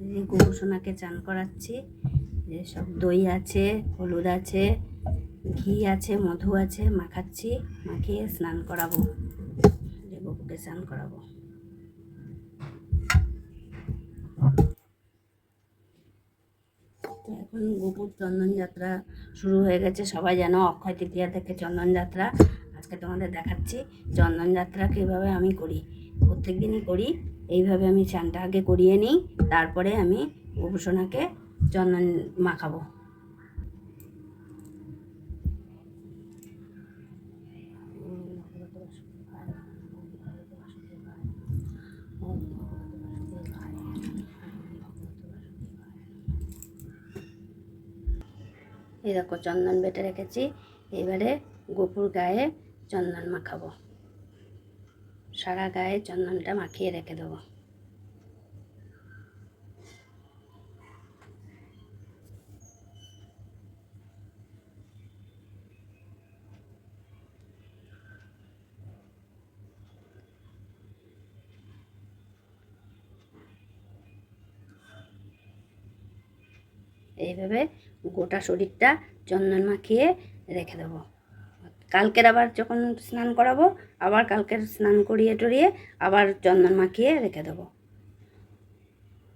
যে গোপুসোনাকে চান করাচ্ছি। যে সব দই আছে, হলুদ আছে, ঘি আছে, মধু আছে, মাখাচ্ছি, মাখিয়ে স্নান করাবো। যে গোপুকে স্নান করাবো। এখন গোপুর চন্দন যাত্রা শুরু হয়ে গেছে। সবাই যেন অক্ষয় তৃতীয়া থেকে চন্দন যাত্রা। আজকে তোমাদের দেখাচ্ছি চন্দন যাত্রা কীভাবে আমি করি। প্রত্যেক দিনই করি এইভাবে। আমি চানটা আগে করিয়ে নিই, তারপরে আমি গোপুসোনাকে চন্দন মাখাবো। এই দেখো চন্দন বেটে রেখেছি। এবারে গোপুর গায়ে চন্দন মাখাবো। সারা গায়ে চন্দনটা মাখিয়ে রেখে দেবো। এইভাবে গোটা শরীরটা চন্দন মাখিয়ে রেখে দেবো। কালকের আবার যখন স্নান করাবো, আবার কালকের স্নান করিয়ে টরিয়ে আবার চন্দন মাখিয়ে রেখে দেবো।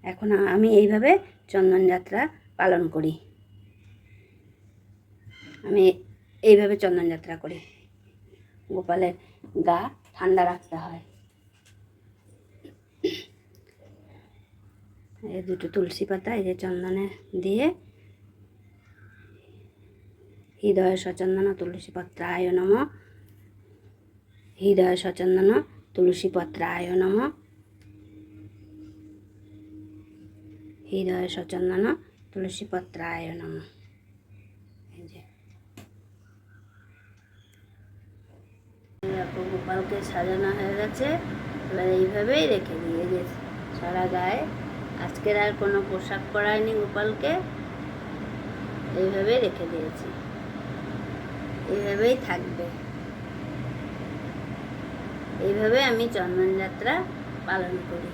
এখন আমি এইভাবে চন্দন যাত্রা পালন করি। আমি এইভাবে চন্দন যাত্রা করি। গোপালের গা ঠান্ডা রাখতে হয়। এই দুটো তুলসী পাতা এই যে চন্দনে দিয়ে, হৃদয় সচন্দন তুলসী পত্রায় নমঃ, হৃদয় সচন্দন তুলসী পত্রায় নমঃ, হৃদয় সচন্দন তুলসী পত্রায় নমঃ। এই যে গোপালকে সাজানো হয়ে গেছে। এবার এইভাবেই রেখে দিয়ে যে সারা গায়ে, আজকের আর কোনো পোশাক পরায়নি গোপালকে, এইভাবেই রেখে দিয়েছি। এইভাবেই থাকবে। এইভাবে আমি চন্দন যাত্রা পালন করি।